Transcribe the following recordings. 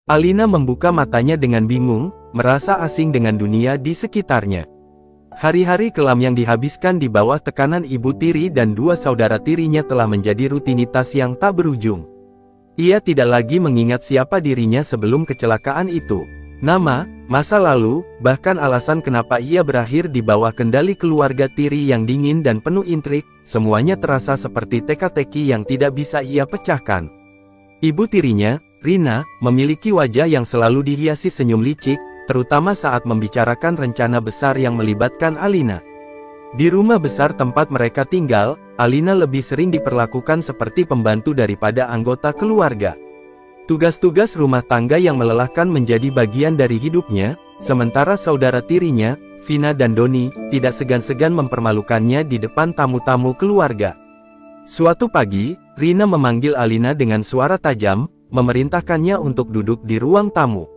Alina membuka matanya dengan bingung, merasa asing dengan dunia di sekitarnya. Hari-hari kelam yang dihabiskan di bawah tekanan ibu tiri dan dua saudara tirinya telah menjadi rutinitas yang tak berujung. Ia tidak lagi mengingat siapa dirinya sebelum kecelakaan itu. Nama, masa lalu, bahkan alasan kenapa ia berakhir di bawah kendali keluarga tiri yang dingin dan penuh intrik, semuanya terasa seperti teka-teki yang tidak bisa ia pecahkan. Ibu tirinya, Rina, memiliki wajah yang selalu dihiasi senyum licik, terutama saat membicarakan rencana besar yang melibatkan Alina. Di rumah besar tempat mereka tinggal, Alina lebih sering diperlakukan seperti pembantu daripada anggota keluarga. Tugas-tugas rumah tangga yang melelahkan menjadi bagian dari hidupnya, sementara saudara tirinya, Vina dan Doni, tidak segan-segan mempermalukannya di depan tamu-tamu keluarga. Suatu pagi, Rina memanggil Alina dengan suara tajam, memerintahkannya untuk duduk di ruang tamu.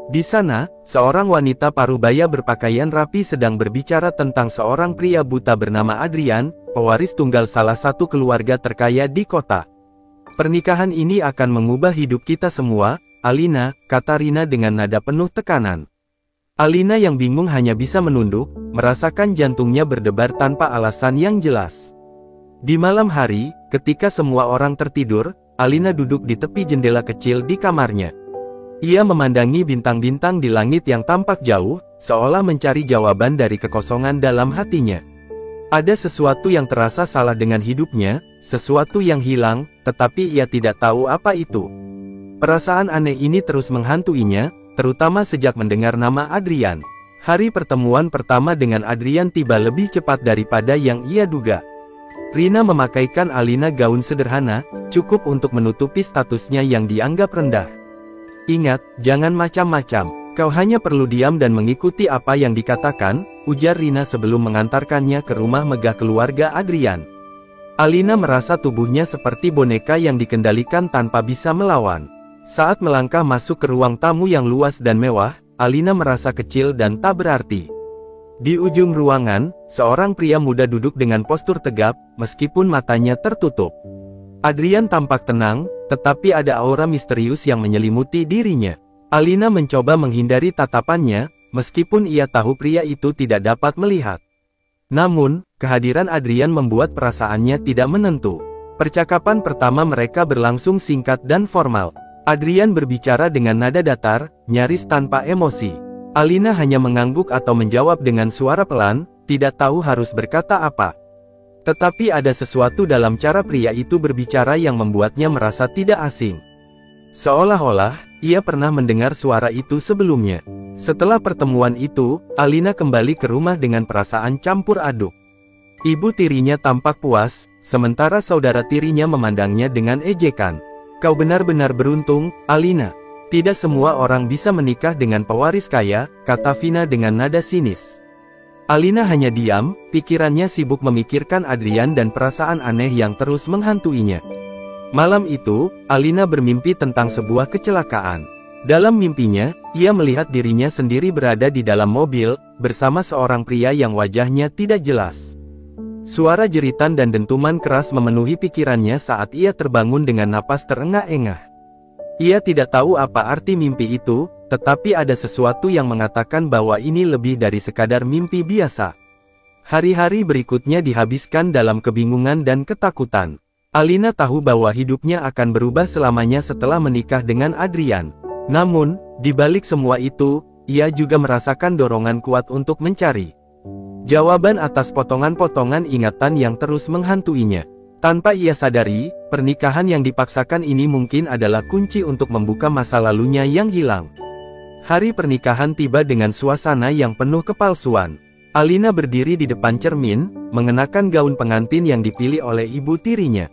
Di sana, seorang wanita parubaya berpakaian rapi sedang berbicara tentang seorang pria buta bernama Adrian, pewaris tunggal salah satu keluarga terkaya di kota. Pernikahan ini akan mengubah hidup kita semua, Alina, kata Rina dengan nada penuh tekanan. Alina yang bingung hanya bisa menunduk, merasakan jantungnya berdebar tanpa alasan yang jelas. Di malam hari, ketika semua orang tertidur, Alina duduk di tepi jendela kecil di kamarnya. Ia memandangi bintang-bintang di langit yang tampak jauh, seolah mencari jawaban dari kekosongan dalam hatinya. Ada sesuatu yang terasa salah dengan hidupnya, sesuatu yang hilang, tetapi ia tidak tahu apa itu. Perasaan aneh ini terus menghantuinya, terutama sejak mendengar nama Adrian. Hari pertemuan pertama dengan Adrian tiba lebih cepat daripada yang ia duga. Rina memakaikan Alina gaun sederhana, cukup untuk menutupi statusnya yang dianggap rendah. Ingat, jangan macam-macam. Kau hanya perlu diam dan mengikuti apa yang dikatakan, ujar Rina sebelum mengantarkannya ke rumah megah keluarga Adrian. Alina merasa tubuhnya seperti boneka yang dikendalikan tanpa bisa melawan. Saat melangkah masuk ke ruang tamu yang luas dan mewah, Alina merasa kecil dan tak berarti. Di ujung ruangan, seorang pria muda duduk dengan postur tegap, meskipun matanya tertutup. Adrian tampak tenang, tetapi ada aura misterius yang menyelimuti dirinya. Alina mencoba menghindari tatapannya, meskipun ia tahu pria itu tidak dapat melihat. Namun, kehadiran Adrian membuat perasaannya tidak menentu. Percakapan pertama mereka berlangsung singkat dan formal. Adrian berbicara dengan nada datar, nyaris tanpa emosi. Alina hanya mengangguk atau menjawab dengan suara pelan, tidak tahu harus berkata apa. Tetapi ada sesuatu dalam cara pria itu berbicara yang membuatnya merasa tidak asing. Seolah-olah, ia pernah mendengar suara itu sebelumnya. Setelah pertemuan itu, Alina kembali ke rumah dengan perasaan campur aduk. Ibu tirinya tampak puas, sementara saudara tirinya memandangnya dengan ejekan. Kau benar-benar beruntung, Alina. Tidak semua orang bisa menikah dengan pewaris kaya, kata Vina dengan nada sinis. Alina hanya diam, pikirannya sibuk memikirkan Adrian dan perasaan aneh yang terus menghantuinya. Malam itu, Alina bermimpi tentang sebuah kecelakaan. Dalam mimpinya, ia melihat dirinya sendiri berada di dalam mobil, bersama seorang pria yang wajahnya tidak jelas. Suara jeritan dan dentuman keras memenuhi pikirannya saat ia terbangun dengan napas terengah-engah. Ia tidak tahu apa arti mimpi itu, tetapi ada sesuatu yang mengatakan bahwa ini lebih dari sekadar mimpi biasa. Hari-hari berikutnya dihabiskan dalam kebingungan dan ketakutan. Alina tahu bahwa hidupnya akan berubah selamanya setelah menikah dengan Adrian. Namun, di balik semua itu, ia juga merasakan dorongan kuat untuk mencari jawaban atas potongan-potongan ingatan yang terus menghantuinya. Tanpa ia sadari, pernikahan yang dipaksakan ini mungkin adalah kunci untuk membuka masa lalunya yang hilang. Hari pernikahan tiba dengan suasana yang penuh kepalsuan. Alina berdiri di depan cermin, mengenakan gaun pengantin yang dipilih oleh ibu tirinya.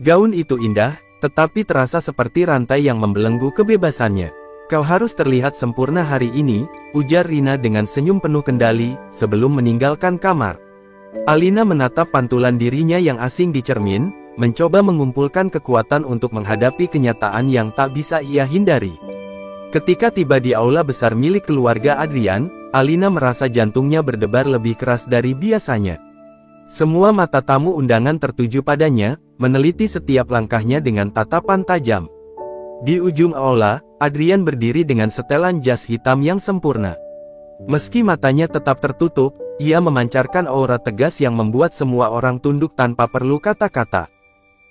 Gaun itu indah, tetapi terasa seperti rantai yang membelenggu kebebasannya. Kau harus terlihat sempurna hari ini, ujar Rina dengan senyum penuh kendali, sebelum meninggalkan kamar. Alina menatap pantulan dirinya yang asing di cermin, mencoba mengumpulkan kekuatan untuk menghadapi kenyataan yang tak bisa ia hindari. Ketika tiba di aula besar milik keluarga Adrian, Alina merasa jantungnya berdebar lebih keras dari biasanya. Semua mata tamu undangan tertuju padanya, meneliti setiap langkahnya dengan tatapan tajam. Di ujung aula, Adrian berdiri dengan setelan jas hitam yang sempurna. Meski matanya tetap tertutup, ia memancarkan aura tegas yang membuat semua orang tunduk tanpa perlu kata-kata.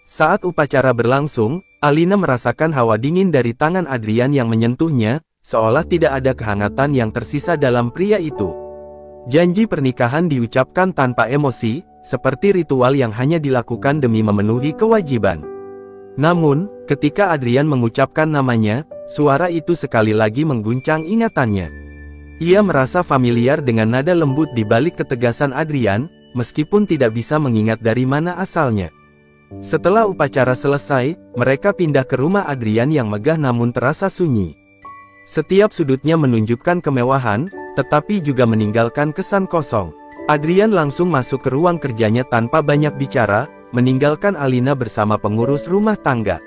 Saat upacara berlangsung, Alina merasakan hawa dingin dari tangan Adrian yang menyentuhnya, seolah tidak ada kehangatan yang tersisa dalam pria itu. Janji pernikahan diucapkan tanpa emosi, seperti ritual yang hanya dilakukan demi memenuhi kewajiban. Namun, ketika Adrian mengucapkan namanya, suara itu sekali lagi mengguncang ingatannya. Ia merasa familiar dengan nada lembut di balik ketegasan Adrian, meskipun tidak bisa mengingat dari mana asalnya. Setelah upacara selesai, mereka pindah ke rumah Adrian yang megah namun terasa sunyi. Setiap sudutnya menunjukkan kemewahan, tetapi juga meninggalkan kesan kosong. Adrian langsung masuk ke ruang kerjanya tanpa banyak bicara, meninggalkan Alina bersama pengurus rumah tangga.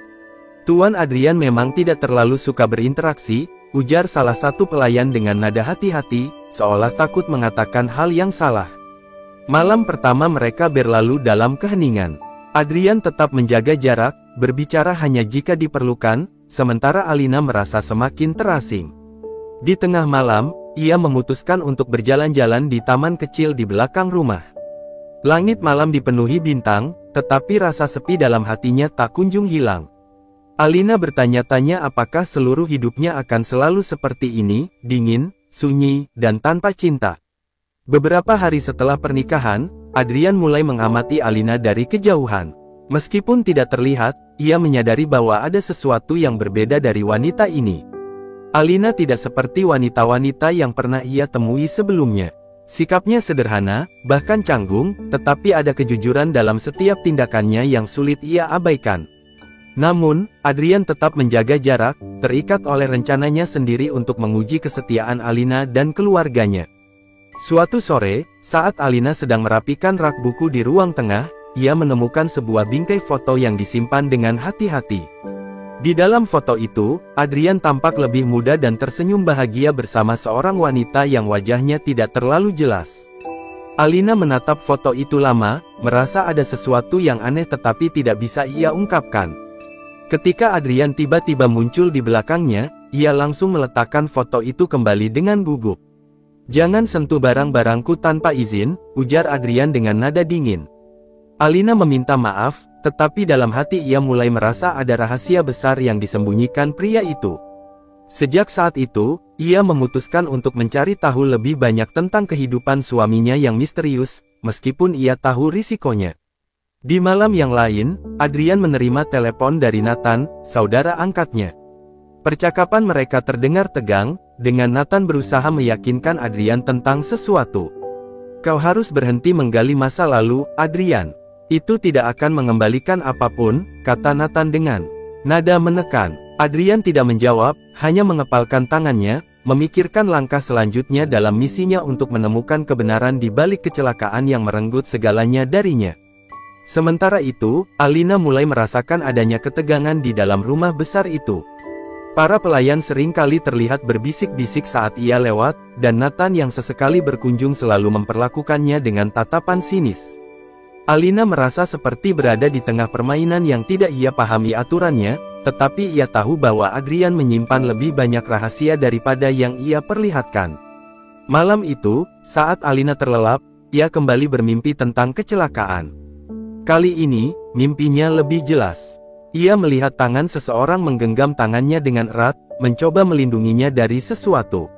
Tuan Adrian memang tidak terlalu suka berinteraksi, ujar salah satu pelayan dengan nada hati-hati, seolah takut mengatakan hal yang salah. Malam pertama mereka berlalu dalam keheningan. Adrian tetap menjaga jarak, berbicara hanya jika diperlukan, sementara Alina merasa semakin terasing. Di tengah malam, ia memutuskan untuk berjalan-jalan di taman kecil di belakang rumah. Langit malam dipenuhi bintang, tetapi rasa sepi dalam hatinya tak kunjung hilang. Alina bertanya-tanya apakah seluruh hidupnya akan selalu seperti ini, dingin, sunyi, dan tanpa cinta. Beberapa hari setelah pernikahan, Adrian mulai mengamati Alina dari kejauhan. Meskipun tidak terlihat, ia menyadari bahwa ada sesuatu yang berbeda dari wanita ini. Alina tidak seperti wanita-wanita yang pernah ia temui sebelumnya. Sikapnya sederhana, bahkan canggung, tetapi ada kejujuran dalam setiap tindakannya yang sulit ia abaikan. Namun, Adrian tetap menjaga jarak, terikat oleh rencananya sendiri untuk menguji kesetiaan Alina dan keluarganya. Suatu sore, saat Alina sedang merapikan rak buku di ruang tengah, ia menemukan sebuah bingkai foto yang disimpan dengan hati-hati. Di dalam foto itu, Adrian tampak lebih muda dan tersenyum bahagia bersama seorang wanita yang wajahnya tidak terlalu jelas. Alina menatap foto itu lama, merasa ada sesuatu yang aneh tetapi tidak bisa ia ungkapkan. Ketika Adrian tiba-tiba muncul di belakangnya, ia langsung meletakkan foto itu kembali dengan gugup. "Jangan sentuh barang-barangku tanpa izin," ujar Adrian dengan nada dingin. Alina meminta maaf, tetapi dalam hati ia mulai merasa ada rahasia besar yang disembunyikan pria itu. Sejak saat itu, ia memutuskan untuk mencari tahu lebih banyak tentang kehidupan suaminya yang misterius, meskipun ia tahu risikonya. Di malam yang lain, Adrian menerima telepon dari Nathan, saudara angkatnya. Percakapan mereka terdengar tegang, dengan Nathan berusaha meyakinkan Adrian tentang sesuatu. "Kau harus berhenti menggali masa lalu, Adrian. Itu tidak akan mengembalikan apapun," kata Nathan dengan nada menekan. Adrian tidak menjawab, hanya mengepalkan tangannya, memikirkan langkah selanjutnya dalam misinya untuk menemukan kebenaran di balik kecelakaan yang merenggut segalanya darinya. Sementara itu, Alina mulai merasakan adanya ketegangan di dalam rumah besar itu. Para pelayan sering kali terlihat berbisik-bisik saat ia lewat, dan Nathan yang sesekali berkunjung selalu memperlakukannya dengan tatapan sinis. Alina merasa seperti berada di tengah permainan yang tidak ia pahami aturannya, tetapi ia tahu bahwa Adrian menyimpan lebih banyak rahasia daripada yang ia perlihatkan. Malam itu, saat Alina terlelap, ia kembali bermimpi tentang kecelakaan. Kali ini, mimpinya lebih jelas. Ia melihat tangan seseorang menggenggam tangannya dengan erat, mencoba melindunginya dari sesuatu.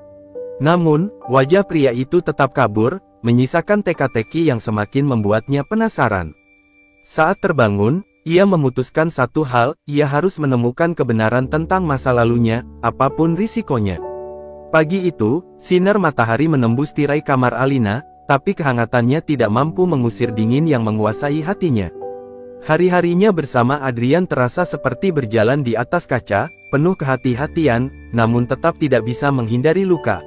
Namun, wajah pria itu tetap kabur, menyisakan teka-teki yang semakin membuatnya penasaran. Saat terbangun, ia memutuskan satu hal, ia harus menemukan kebenaran tentang masa lalunya, apapun risikonya. Pagi itu, sinar matahari menembus tirai kamar Alina, tapi kehangatannya tidak mampu mengusir dingin yang menguasai hatinya. Hari-harinya bersama Adrian terasa seperti berjalan di atas kaca, penuh kehati-hatian, namun tetap tidak bisa menghindari luka.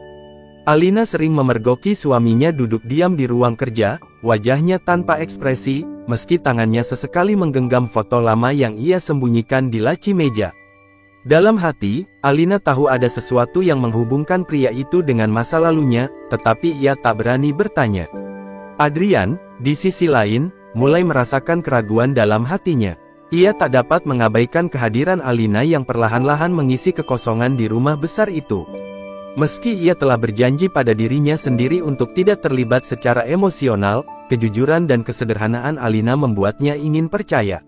Alina sering memergoki suaminya duduk diam di ruang kerja, wajahnya tanpa ekspresi, meski tangannya sesekali menggenggam foto lama yang ia sembunyikan di laci meja. Dalam hati, Alina tahu ada sesuatu yang menghubungkan pria itu dengan masa lalunya, tetapi ia tak berani bertanya. Adrian, di sisi lain, mulai merasakan keraguan dalam hatinya. Ia tak dapat mengabaikan kehadiran Alina yang perlahan-lahan mengisi kekosongan di rumah besar itu. Meski ia telah berjanji pada dirinya sendiri untuk tidak terlibat secara emosional, kejujuran dan kesederhanaan Alina membuatnya ingin percaya.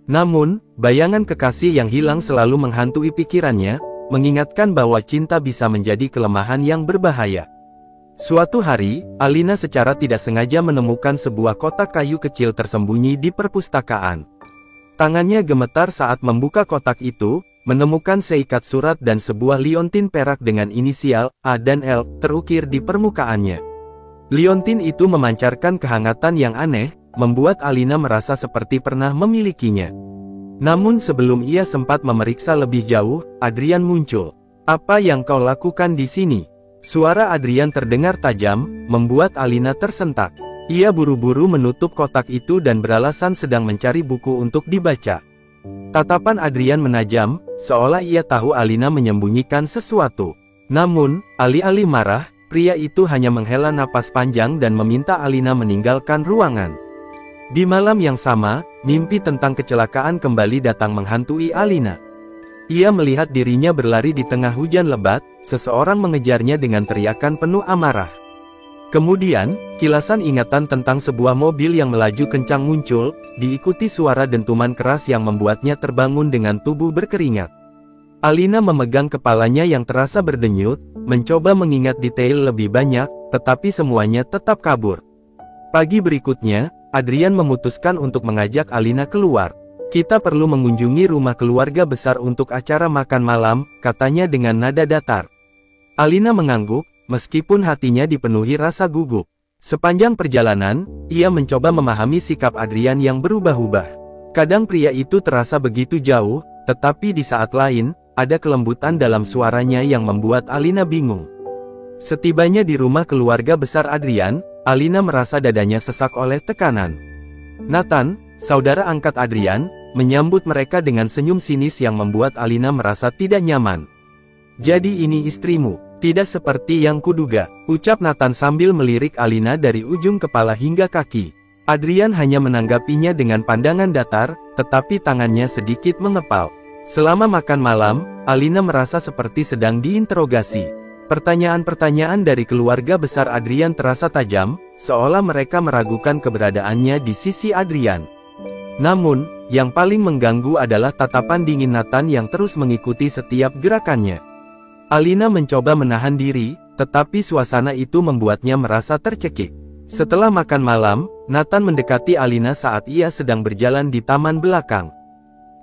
Namun, bayangan kekasih yang hilang selalu menghantui pikirannya, mengingatkan bahwa cinta bisa menjadi kelemahan yang berbahaya. Suatu hari, Alina secara tidak sengaja menemukan sebuah kotak kayu kecil tersembunyi di perpustakaan. Tangannya gemetar saat membuka kotak itu, menemukan seikat surat dan sebuah liontin perak dengan inisial A dan L terukir di permukaannya. Liontin itu memancarkan kehangatan yang aneh, membuat Alina merasa seperti pernah memilikinya. Namun sebelum ia sempat memeriksa lebih jauh, Adrian muncul. "Apa yang kau lakukan di sini?" Suara Adrian terdengar tajam, membuat Alina tersentak. Ia buru-buru menutup kotak itu dan beralasan sedang mencari buku untuk dibaca. Tatapan Adrian menajam, seolah ia tahu Alina menyembunyikan sesuatu. Namun, alih-alih marah, pria itu hanya menghela napas panjang dan meminta Alina meninggalkan ruangan. Di malam yang sama, mimpi tentang kecelakaan kembali datang menghantui Alina. Ia melihat dirinya berlari di tengah hujan lebat, seseorang mengejarnya dengan teriakan penuh amarah. Kemudian, kilasan ingatan tentang sebuah mobil yang melaju kencang muncul, diikuti suara dentuman keras yang membuatnya terbangun dengan tubuh berkeringat. Alina memegang kepalanya yang terasa berdenyut, mencoba mengingat detail lebih banyak, tetapi semuanya tetap kabur. Pagi berikutnya, Adrian memutuskan untuk mengajak Alina keluar. "Kita perlu mengunjungi rumah keluarga besar untuk acara makan malam," katanya dengan nada datar. Alina mengangguk, meskipun hatinya dipenuhi rasa gugup. Sepanjang perjalanan, ia mencoba memahami sikap Adrian yang berubah-ubah. Kadang pria itu terasa begitu jauh, tetapi di saat lain, ada kelembutan dalam suaranya yang membuat Alina bingung. Setibanya di rumah keluarga besar Adrian, Alina merasa dadanya sesak oleh tekanan. Nathan, saudara angkat Adrian, menyambut mereka dengan senyum sinis yang membuat Alina merasa tidak nyaman. "Jadi ini istrimu?" "Tidak seperti yang kuduga," ucap Nathan sambil melirik Alina dari ujung kepala hingga kaki. Adrian hanya menanggapinya dengan pandangan datar, tetapi tangannya sedikit mengepal. Selama makan malam, Alina merasa seperti sedang diinterogasi. Pertanyaan-pertanyaan dari keluarga besar Adrian terasa tajam, seolah mereka meragukan keberadaannya di sisi Adrian. Namun, yang paling mengganggu adalah tatapan dingin Nathan yang terus mengikuti setiap gerakannya. Alina mencoba menahan diri, tetapi suasana itu membuatnya merasa tercekik. Setelah makan malam, Nathan mendekati Alina saat ia sedang berjalan di taman belakang.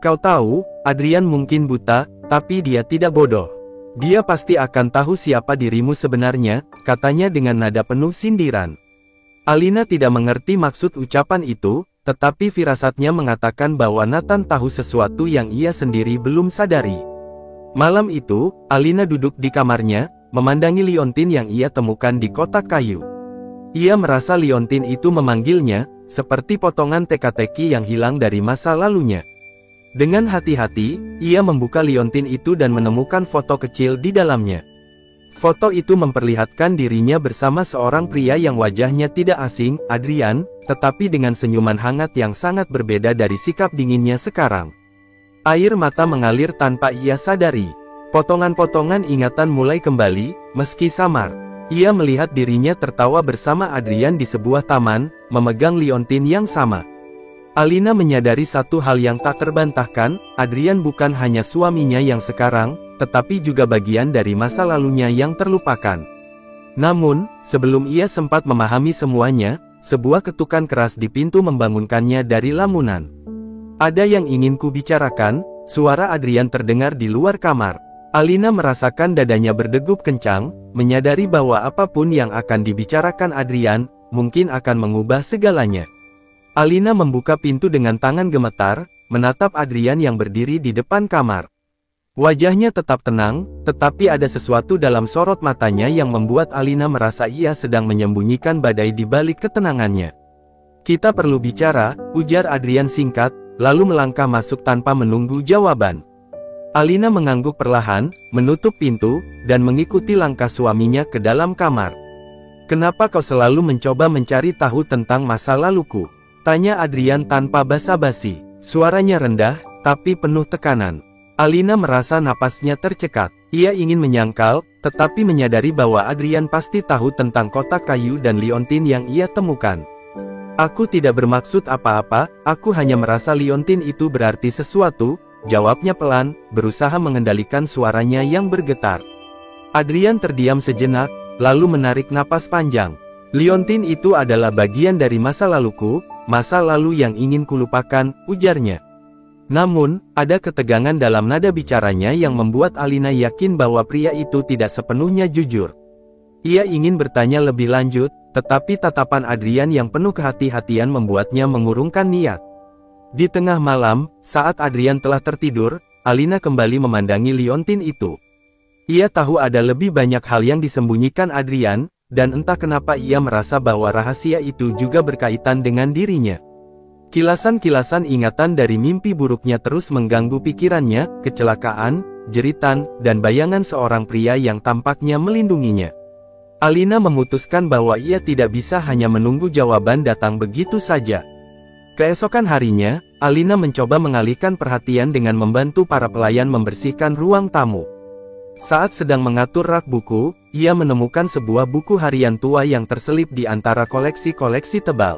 "Kau tahu, Adrian mungkin buta, tapi dia tidak bodoh. Dia pasti akan tahu siapa dirimu sebenarnya," katanya dengan nada penuh sindiran. Alina tidak mengerti maksud ucapan itu, tetapi firasatnya mengatakan bahwa Nathan tahu sesuatu yang ia sendiri belum sadari. Malam itu, Alina duduk di kamarnya, memandangi liontin yang ia temukan di kotak kayu. Ia merasa liontin itu memanggilnya, seperti potongan teka-teki yang hilang dari masa lalunya. Dengan hati-hati, ia membuka liontin itu dan menemukan foto kecil di dalamnya. Foto itu memperlihatkan dirinya bersama seorang pria yang wajahnya tidak asing, Adrian, tetapi dengan senyuman hangat yang sangat berbeda dari sikap dinginnya sekarang. Air mata mengalir tanpa ia sadari. Potongan-potongan ingatan mulai kembali, meski samar. Ia melihat dirinya tertawa bersama Adrian di sebuah taman, memegang liontin yang sama. Alina menyadari satu hal yang tak terbantahkan, Adrian bukan hanya suaminya yang sekarang, tetapi juga bagian dari masa lalunya yang terlupakan. Namun, sebelum ia sempat memahami semuanya, sebuah ketukan keras di pintu membangunkannya dari lamunan. "Ada yang ingin ku bicarakan," suara Adrian terdengar di luar kamar. Alina merasakan dadanya berdegup kencang, menyadari bahwa apapun yang akan dibicarakan Adrian, mungkin akan mengubah segalanya. Alina membuka pintu dengan tangan gemetar, menatap Adrian yang berdiri di depan kamar. Wajahnya tetap tenang, tetapi ada sesuatu dalam sorot matanya yang membuat Alina merasa ia sedang menyembunyikan badai di balik ketenangannya. "Kita perlu bicara," ujar Adrian singkat, lalu melangkah masuk tanpa menunggu jawaban. Alina mengangguk perlahan, menutup pintu, dan mengikuti langkah suaminya ke dalam kamar. "Kenapa kau selalu mencoba mencari tahu tentang masa laluku?" tanya Adrian tanpa basa-basi. Suaranya rendah, tapi penuh tekanan. Alina merasa napasnya tercekat. Ia ingin menyangkal, tetapi menyadari bahwa Adrian pasti tahu tentang kotak kayu dan liontin yang ia temukan. Aku tidak bermaksud apa-apa, aku hanya merasa liontin itu berarti sesuatu, jawabnya pelan, berusaha mengendalikan suaranya yang bergetar. Adrian terdiam sejenak, lalu menarik napas panjang. Liontin itu adalah bagian dari masa laluku, masa lalu yang ingin kulupakan, ujarnya. Namun, ada ketegangan dalam nada bicaranya yang membuat Alina yakin bahwa pria itu tidak sepenuhnya jujur. Ia ingin bertanya lebih lanjut, tetapi tatapan Adrian yang penuh kehati-hatian membuatnya mengurungkan niat. Di tengah malam, saat Adrian telah tertidur, Alina kembali memandangi liontin itu. Ia tahu ada lebih banyak hal yang disembunyikan Adrian, dan entah kenapa ia merasa bahwa rahasia itu juga berkaitan dengan dirinya. Kilasan-kilasan ingatan dari mimpi buruknya terus mengganggu pikirannya, kecelakaan, jeritan, dan bayangan seorang pria yang tampaknya melindunginya. Alina memutuskan bahwa ia tidak bisa hanya menunggu jawaban datang begitu saja. Keesokan harinya, Alina mencoba mengalihkan perhatian dengan membantu para pelayan membersihkan ruang tamu. Saat sedang mengatur rak buku, ia menemukan sebuah buku harian tua yang terselip di antara koleksi-koleksi tebal.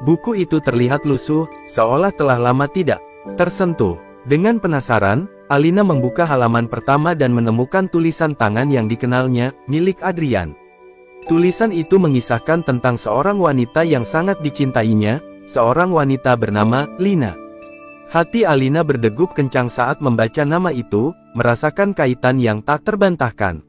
Buku itu terlihat lusuh, seolah telah lama tidak tersentuh. Dengan penasaran, Alina membuka halaman pertama dan menemukan tulisan tangan yang dikenalnya, milik Adrian. Tulisan itu mengisahkan tentang seorang wanita yang sangat dicintainya, seorang wanita bernama Lina. Hati Alina berdegup kencang saat membaca nama itu, merasakan kaitan yang tak terbantahkan.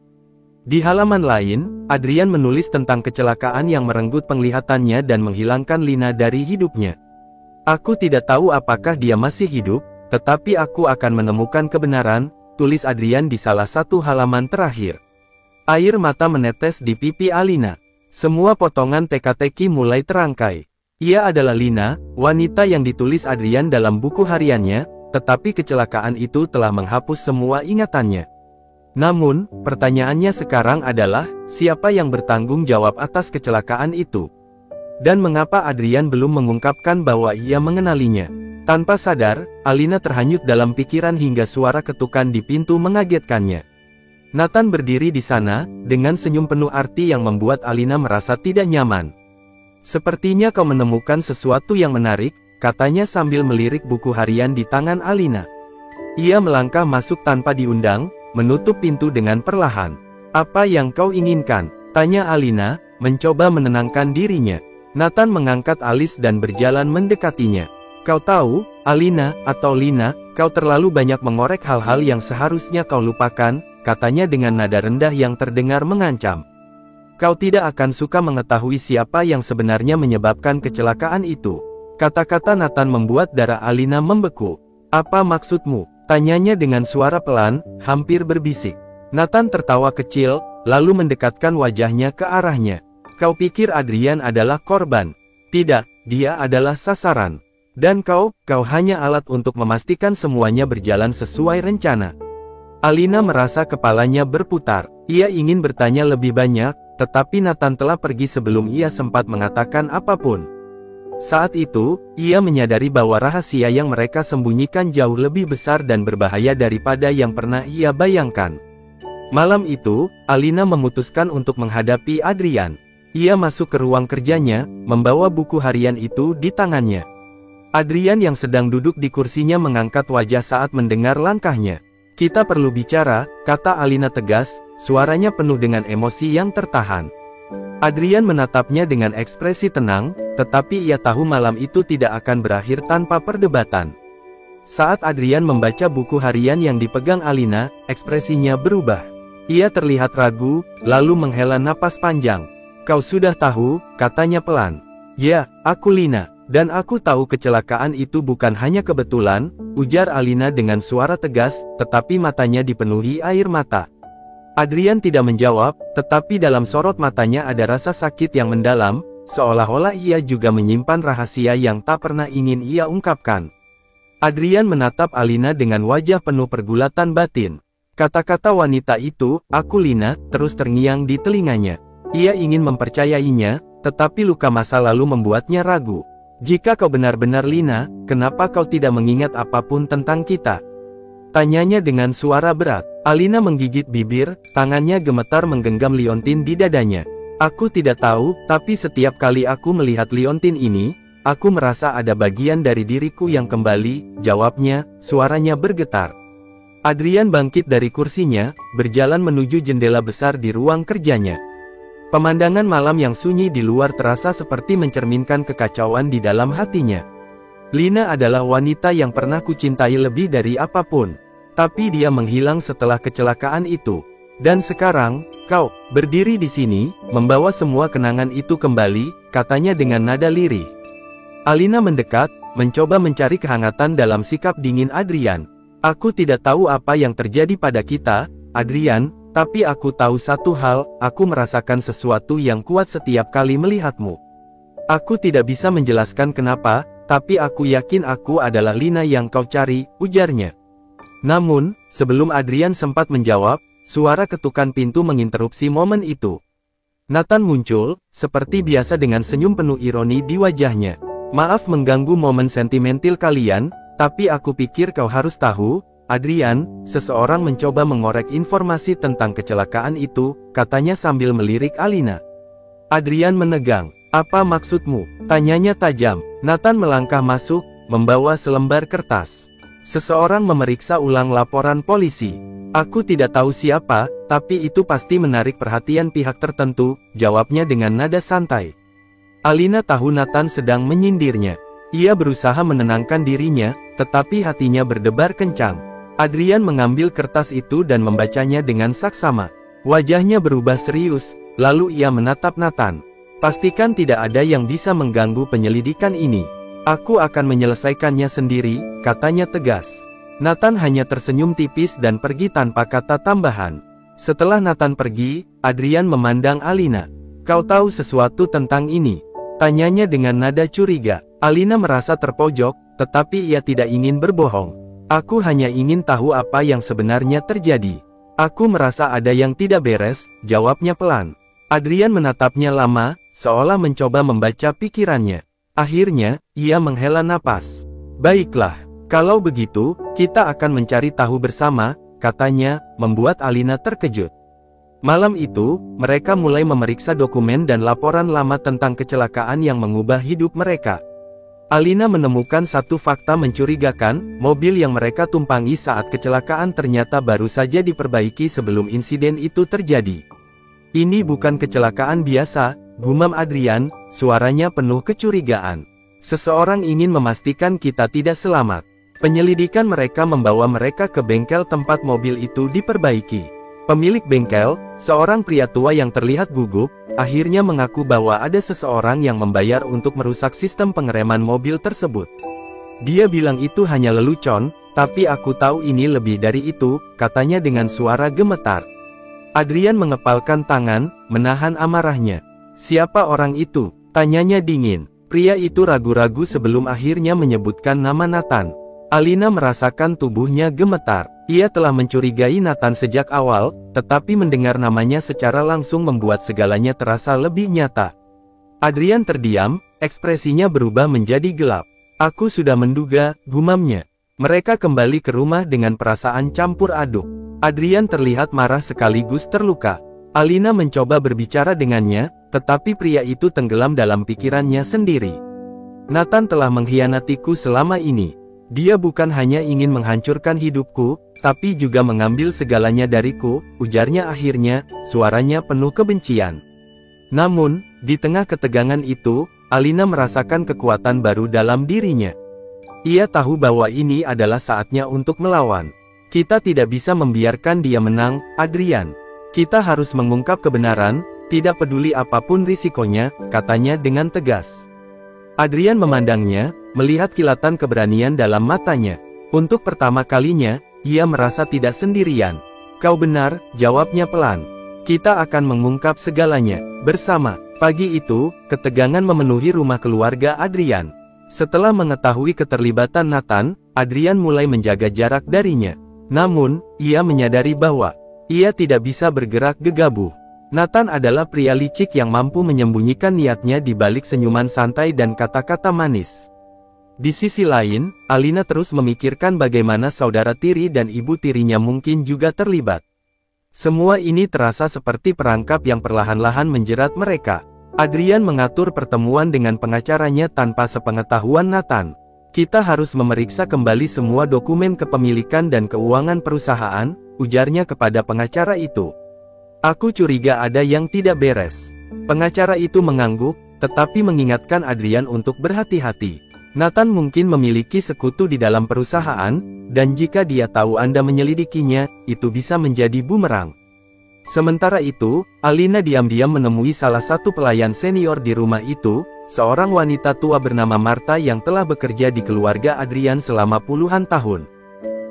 Di halaman lain, Adrian menulis tentang kecelakaan yang merenggut penglihatannya dan menghilangkan Lina dari hidupnya. Aku tidak tahu apakah dia masih hidup, tetapi aku akan menemukan kebenaran, tulis Adrian di salah satu halaman terakhir. Air mata menetes di pipi Alina. Semua potongan teka-teki mulai terangkai. Ia adalah Lina, wanita yang ditulis Adrian dalam buku hariannya, tetapi kecelakaan itu telah menghapus semua ingatannya. Namun, pertanyaannya sekarang adalah, siapa yang bertanggung jawab atas kecelakaan itu? Dan mengapa Adrian belum mengungkapkan bahwa ia mengenalinya? Tanpa sadar, Alina terhanyut dalam pikiran hingga suara ketukan di pintu mengagetkannya. Nathan berdiri di sana, dengan senyum penuh arti yang membuat Alina merasa tidak nyaman. Sepertinya kau menemukan sesuatu yang menarik, katanya sambil melirik buku harian di tangan Alina. Ia melangkah masuk tanpa diundang, menutup pintu dengan perlahan. Apa yang kau inginkan? Tanya Alina, mencoba menenangkan dirinya. Nathan mengangkat alis dan berjalan mendekatinya. Kau tahu, Alina, atau Lina, kau terlalu banyak mengorek hal-hal yang seharusnya kau lupakan, katanya dengan nada rendah yang terdengar mengancam. Kau tidak akan suka mengetahui siapa yang sebenarnya menyebabkan kecelakaan itu. Kata-kata Nathan membuat darah Alina membeku. Apa maksudmu? Tanyanya dengan suara pelan, hampir berbisik. Nathan tertawa kecil, lalu mendekatkan wajahnya ke arahnya. Kau pikir Adrian adalah korban? Tidak, dia adalah sasaran. Dan kau hanya alat untuk memastikan semuanya berjalan sesuai rencana. Alina merasa kepalanya berputar. Ia ingin bertanya lebih banyak, tetapi Nathan telah pergi sebelum ia sempat mengatakan apapun. Saat itu, ia menyadari bahwa rahasia yang mereka sembunyikan jauh lebih besar dan berbahaya daripada yang pernah ia bayangkan. Malam itu, Alina memutuskan untuk menghadapi Adrian. Ia masuk ke ruang kerjanya, membawa buku harian itu di tangannya. Adrian yang sedang duduk di kursinya mengangkat wajah saat mendengar langkahnya. Kita perlu bicara, kata Alina tegas, suaranya penuh dengan emosi yang tertahan. Adrian menatapnya dengan ekspresi tenang, tetapi ia tahu malam itu tidak akan berakhir tanpa perdebatan. Saat Adrian membaca buku harian yang dipegang Alina, ekspresinya berubah. Ia terlihat ragu, lalu menghela napas panjang. Kau sudah tahu, katanya pelan. Ya, aku Lina, dan aku tahu kecelakaan itu bukan hanya kebetulan, ujar Alina dengan suara tegas, tetapi matanya dipenuhi air mata. Adrian tidak menjawab, tetapi dalam sorot matanya ada rasa sakit yang mendalam, seolah-olah ia juga menyimpan rahasia yang tak pernah ingin ia ungkapkan. Adrian menatap Alina dengan wajah penuh pergulatan batin. Kata-kata wanita itu, aku Lina, terus terngiang di telinganya. Ia ingin mempercayainya, tetapi luka masa lalu membuatnya ragu. Jika kau benar-benar Lina, kenapa kau tidak mengingat apapun tentang kita? Tanyanya dengan suara berat. Alina menggigit bibir, tangannya gemetar menggenggam liontin di dadanya. Aku tidak tahu, tapi setiap kali aku melihat liontin ini, aku merasa ada bagian dari diriku yang kembali, jawabnya, suaranya bergetar. Adrian bangkit dari kursinya, berjalan menuju jendela besar di ruang kerjanya. Pemandangan malam yang sunyi di luar terasa seperti mencerminkan kekacauan di dalam hatinya. Lina adalah wanita yang pernah kucintai lebih dari apapun. Tapi dia menghilang setelah kecelakaan itu. Dan sekarang, kau berdiri di sini, membawa semua kenangan itu kembali, katanya dengan nada lirih. Alina mendekat, mencoba mencari kehangatan dalam sikap dingin Adrian. Aku tidak tahu apa yang terjadi pada kita, Adrian. Tapi aku tahu satu hal, aku merasakan sesuatu yang kuat setiap kali melihatmu. Aku tidak bisa menjelaskan kenapa, tapi aku yakin aku adalah Lina yang kau cari, ujarnya. Namun, sebelum Adrian sempat menjawab, suara ketukan pintu menginterupsi momen itu. Nathan muncul, seperti biasa dengan senyum penuh ironi di wajahnya. Maaf mengganggu momen sentimental kalian, tapi aku pikir kau harus tahu, Adrian, seseorang mencoba mengorek informasi tentang kecelakaan itu, katanya sambil melirik Alina. Adrian menegang. Apa maksudmu? Tanyanya tajam. Nathan melangkah masuk, membawa selembar kertas. Seseorang memeriksa ulang laporan polisi. Aku tidak tahu siapa, tapi itu pasti menarik perhatian pihak tertentu, jawabnya dengan nada santai. Alina tahu Nathan sedang menyindirnya. Ia berusaha menenangkan dirinya, tetapi hatinya berdebar kencang. Adrian mengambil kertas itu dan membacanya dengan saksama. Wajahnya berubah serius, lalu ia menatap Nathan. Pastikan tidak ada yang bisa mengganggu penyelidikan ini. Aku akan menyelesaikannya sendiri, katanya tegas. Nathan hanya tersenyum tipis dan pergi tanpa kata tambahan. Setelah Nathan pergi, Adrian memandang Alina. Kau tahu sesuatu tentang ini? Tanyanya dengan nada curiga. Alina merasa terpojok, tetapi ia tidak ingin berbohong. Aku hanya ingin tahu apa yang sebenarnya terjadi. Aku merasa ada yang tidak beres, jawabnya pelan. Adrian menatapnya lama, seolah mencoba membaca pikirannya. Akhirnya, ia menghela napas. Baiklah, kalau begitu, kita akan mencari tahu bersama, katanya, membuat Alina terkejut. Malam itu, mereka mulai memeriksa dokumen dan laporan lama tentang kecelakaan yang mengubah hidup mereka. Alina menemukan satu fakta mencurigakan, mobil yang mereka tumpangi saat kecelakaan ternyata baru saja diperbaiki sebelum insiden itu terjadi. Ini bukan kecelakaan biasa, gumam Adrian, suaranya penuh kecurigaan. Seseorang ingin memastikan kita tidak selamat. Penyelidikan mereka membawa mereka ke bengkel tempat mobil itu diperbaiki. Pemilik bengkel, seorang pria tua yang terlihat gugup, akhirnya mengaku bahwa ada seseorang yang membayar untuk merusak sistem pengereman mobil tersebut. Dia bilang itu hanya lelucon, tapi aku tahu ini lebih dari itu, katanya dengan suara gemetar. Adrian mengepalkan tangan, menahan amarahnya. Siapa orang itu? Tanyanya dingin. Pria itu ragu-ragu sebelum akhirnya menyebutkan nama Nathan. Alina merasakan tubuhnya gemetar. Ia telah mencurigai Nathan sejak awal, tetapi mendengar namanya secara langsung membuat segalanya terasa lebih nyata. Adrian terdiam, ekspresinya berubah menjadi gelap. Aku sudah menduga, gumamnya. Mereka kembali ke rumah dengan perasaan campur aduk. Adrian terlihat marah sekaligus terluka. Alina mencoba berbicara dengannya, tetapi pria itu tenggelam dalam pikirannya sendiri. Nathan telah mengkhianatiku selama ini. Dia bukan hanya ingin menghancurkan hidupku, tapi juga mengambil segalanya dariku, ujarnya akhirnya, suaranya penuh kebencian. Namun, di tengah ketegangan itu, Alina merasakan kekuatan baru dalam dirinya. Ia tahu bahwa ini adalah saatnya untuk melawan. Kita tidak bisa membiarkan dia menang, Adrian. Kita harus mengungkap kebenaran, tidak peduli apapun risikonya, katanya dengan tegas. Adrian memandangnya, melihat kilatan keberanian dalam matanya. Untuk pertama kalinya, ia merasa tidak sendirian. Kau benar, jawabnya pelan. Kita akan mengungkap segalanya, bersama. Pagi itu, ketegangan memenuhi rumah keluarga Adrian. Setelah mengetahui keterlibatan Nathan, Adrian mulai menjaga jarak darinya. Namun, ia menyadari bahwa ia tidak bisa bergerak gegabah. Nathan adalah pria licik yang mampu menyembunyikan niatnya di balik senyuman santai dan kata-kata manis. Di sisi lain, Alina terus memikirkan bagaimana saudara tiri dan ibu tirinya mungkin juga terlibat. Semua ini terasa seperti perangkap yang perlahan-lahan menjerat mereka. Adrian mengatur pertemuan dengan pengacaranya tanpa sepengetahuan Nathan. Kita harus memeriksa kembali semua dokumen kepemilikan dan keuangan perusahaan, ujarnya kepada pengacara itu. Aku curiga ada yang tidak beres. Pengacara itu mengangguk, tetapi mengingatkan Adrian untuk berhati-hati. Nathan mungkin memiliki sekutu di dalam perusahaan, dan jika dia tahu Anda menyelidikinya, itu bisa menjadi bumerang. Sementara itu, Alina diam-diam menemui salah satu pelayan senior di rumah itu, seorang wanita tua bernama Martha yang telah bekerja di keluarga Adrian selama puluhan tahun.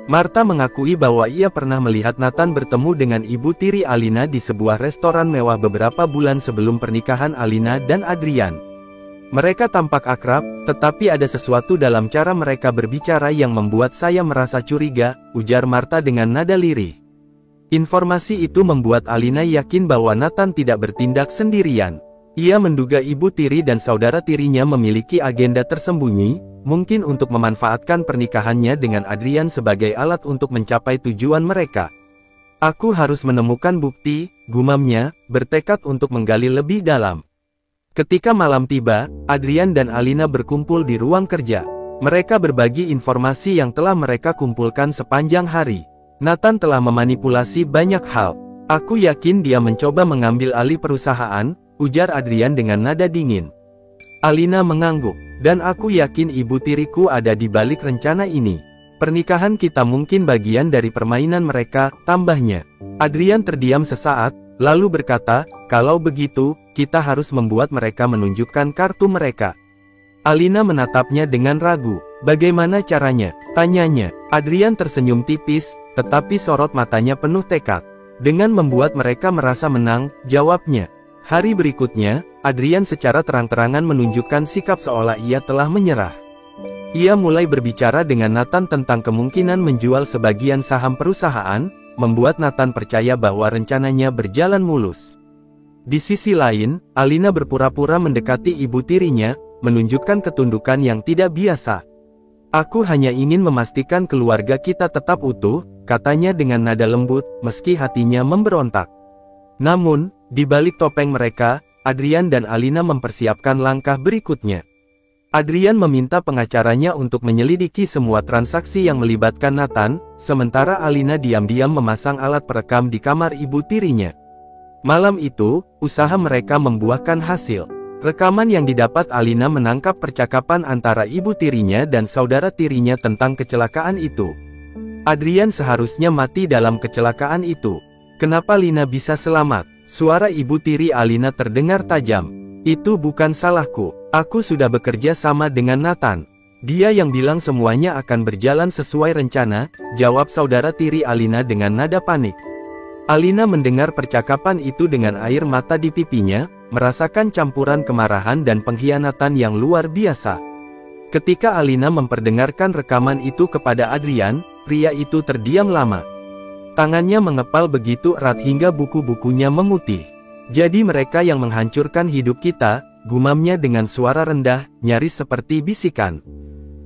Martha mengakui bahwa ia pernah melihat Nathan bertemu dengan ibu tiri Alina di sebuah restoran mewah beberapa bulan sebelum pernikahan Alina dan Adrian. Mereka tampak akrab, tetapi ada sesuatu dalam cara mereka berbicara yang membuat saya merasa curiga, ujar Martha dengan nada lirih. Informasi itu membuat Alina yakin bahwa Nathan tidak bertindak sendirian. Ia menduga ibu tiri dan saudara tirinya memiliki agenda tersembunyi, mungkin untuk memanfaatkan pernikahannya dengan Adrian sebagai alat untuk mencapai tujuan mereka. Aku harus menemukan bukti, gumamnya, bertekad untuk menggali lebih dalam. Ketika malam tiba, Adrian dan Alina berkumpul di ruang kerja. Mereka berbagi informasi yang telah mereka kumpulkan sepanjang hari. Nathan telah memanipulasi banyak hal. Aku yakin dia mencoba mengambil alih perusahaan, ujar Adrian dengan nada dingin. Alina mengangguk, dan aku yakin ibu tiriku ada di balik rencana ini. Pernikahan kita mungkin bagian dari permainan mereka, tambahnya. Adrian terdiam sesaat, lalu berkata, kalau begitu, kita harus membuat mereka menunjukkan kartu mereka. Alina menatapnya dengan ragu. Bagaimana caranya? Tanyanya. Adrian tersenyum tipis, tetapi sorot matanya penuh tekad. Dengan membuat mereka merasa menang, jawabnya. Hari berikutnya, Adrian secara terang-terangan menunjukkan sikap seolah ia telah menyerah. Ia mulai berbicara dengan Nathan tentang kemungkinan menjual sebagian saham perusahaan, membuat Nathan percaya bahwa rencananya berjalan mulus. Di sisi lain, Alina berpura-pura mendekati ibu tirinya, menunjukkan ketundukan yang tidak biasa. Aku hanya ingin memastikan keluarga kita tetap utuh, katanya dengan nada lembut, meski hatinya memberontak. Namun, di balik topeng mereka, Adrian dan Alina mempersiapkan langkah berikutnya. Adrian meminta pengacaranya untuk menyelidiki semua transaksi yang melibatkan Nathan, sementara Alina diam-diam memasang alat perekam di kamar ibu tirinya. Malam itu, usaha mereka membuahkan hasil. Rekaman yang didapat Alina menangkap percakapan antara ibu tirinya dan saudara tirinya tentang kecelakaan itu. Adrian seharusnya mati dalam kecelakaan itu. Kenapa Lina bisa selamat? Suara ibu tiri Alina terdengar tajam. Itu bukan salahku. Aku sudah bekerja sama dengan Nathan. Dia yang bilang semuanya akan berjalan sesuai rencana, jawab saudara tiri Alina dengan nada panik. Alina mendengar percakapan itu dengan air mata di pipinya, merasakan campuran kemarahan dan pengkhianatan yang luar biasa. Ketika Alina memperdengarkan rekaman itu kepada Adrian, pria itu terdiam lama. Tangannya mengepal begitu erat hingga buku-bukunya memutih. Jadi mereka yang menghancurkan hidup kita, gumamnya dengan suara rendah, nyaris seperti bisikan.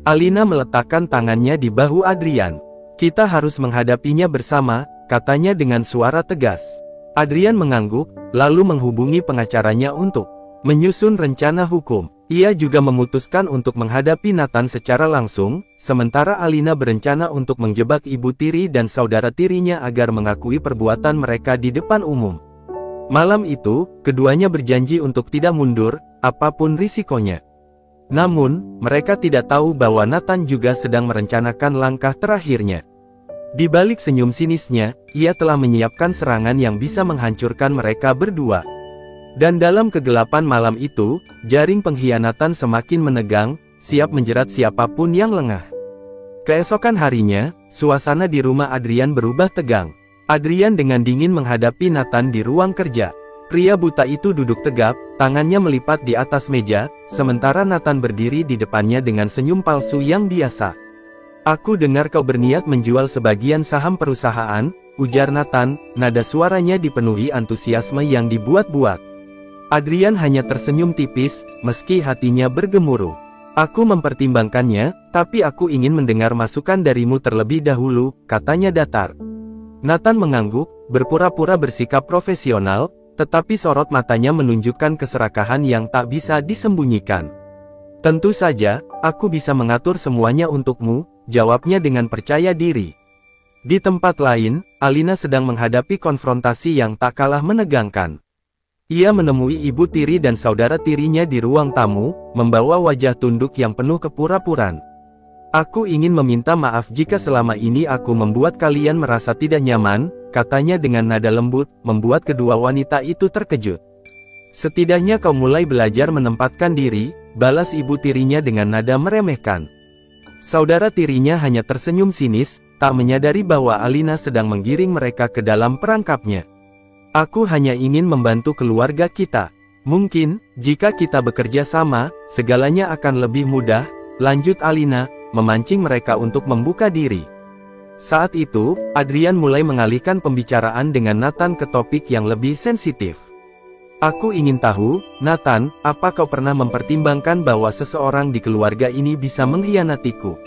Alina meletakkan tangannya di bahu Adrian. Kita harus menghadapinya bersama, katanya dengan suara tegas. Adrian mengangguk, lalu menghubungi pengacaranya untuk menyusun rencana hukum. Ia juga memutuskan untuk menghadapi Nathan secara langsung, sementara Alina berencana untuk menjebak ibu tiri dan saudara tirinya agar mengakui perbuatan mereka di depan umum. Malam itu, keduanya berjanji untuk tidak mundur, apapun risikonya. Namun, mereka tidak tahu bahwa Nathan juga sedang merencanakan langkah terakhirnya. Di balik senyum sinisnya, ia telah menyiapkan serangan yang bisa menghancurkan mereka berdua. Dan dalam kegelapan malam itu, jaring pengkhianatan semakin menegang, siap menjerat siapapun yang lengah. Keesokan harinya, suasana di rumah Adrian berubah tegang. Adrian dengan dingin menghadapi Nathan di ruang kerja. Pria buta itu duduk tegap, tangannya melipat di atas meja, sementara Nathan berdiri di depannya dengan senyum palsu yang biasa. Aku dengar kau berniat menjual sebagian saham perusahaan, ujar Nathan, nada suaranya dipenuhi antusiasme yang dibuat-buat. Adrian hanya tersenyum tipis, meski hatinya bergemuruh. Aku mempertimbangkannya, tapi aku ingin mendengar masukan darimu terlebih dahulu, katanya datar. Nathan mengangguk, berpura-pura bersikap profesional, tetapi sorot matanya menunjukkan keserakahan yang tak bisa disembunyikan. Tentu saja, aku bisa mengatur semuanya untukmu, jawabnya dengan percaya diri. Di tempat lain, Alina sedang menghadapi konfrontasi yang tak kalah menegangkan. Ia menemui ibu tiri dan saudara tirinya di ruang tamu, membawa wajah tunduk yang penuh kepura-puraan. Aku ingin meminta maaf jika selama ini aku membuat kalian merasa tidak nyaman, katanya dengan nada lembut, membuat kedua wanita itu terkejut. Setidaknya kau mulai belajar menempatkan diri, balas ibu tirinya dengan nada meremehkan. Saudara tirinya hanya tersenyum sinis, tak menyadari bahwa Alina sedang menggiring mereka ke dalam perangkapnya. Aku hanya ingin membantu keluarga kita. Mungkin, jika kita bekerja sama, segalanya akan lebih mudah, lanjut Alina, memancing mereka untuk membuka diri. Saat itu, Adrian mulai mengalihkan pembicaraan dengan Nathan ke topik yang lebih sensitif. Aku ingin tahu, Nathan, apa kau pernah mempertimbangkan bahwa seseorang di keluarga ini bisa mengkhianatiku?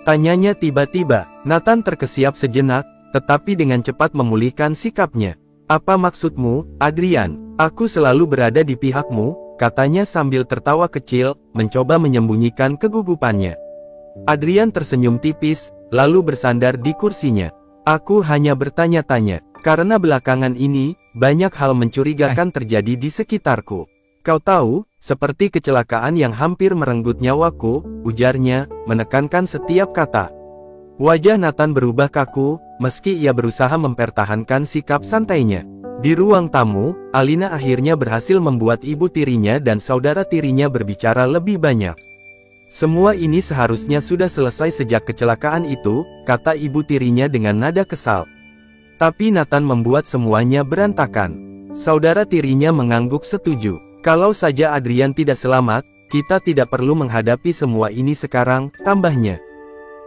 Tanyanya tiba-tiba. Nathan terkesiap sejenak, tetapi dengan cepat memulihkan sikapnya. Apa maksudmu, Adrian? Aku selalu berada di pihakmu, katanya sambil tertawa kecil, mencoba menyembunyikan kegugupannya. Adrian tersenyum tipis, lalu bersandar di kursinya. Aku hanya bertanya-tanya, karena belakangan ini, banyak hal mencurigakan terjadi di sekitarku. Kau tahu, seperti kecelakaan yang hampir merenggut nyawaku, ujarnya, menekankan setiap kata. Wajah Nathan berubah kaku, meski ia berusaha mempertahankan sikap santainya. Di ruang tamu, Alina akhirnya berhasil membuat ibu tirinya dan saudara tirinya berbicara lebih banyak. Semua ini seharusnya sudah selesai sejak kecelakaan itu, kata ibu tirinya dengan nada kesal. Tapi Nathan membuat semuanya berantakan. Saudara tirinya mengangguk setuju. Kalau saja Adrian tidak selamat, kita tidak perlu menghadapi semua ini sekarang, tambahnya.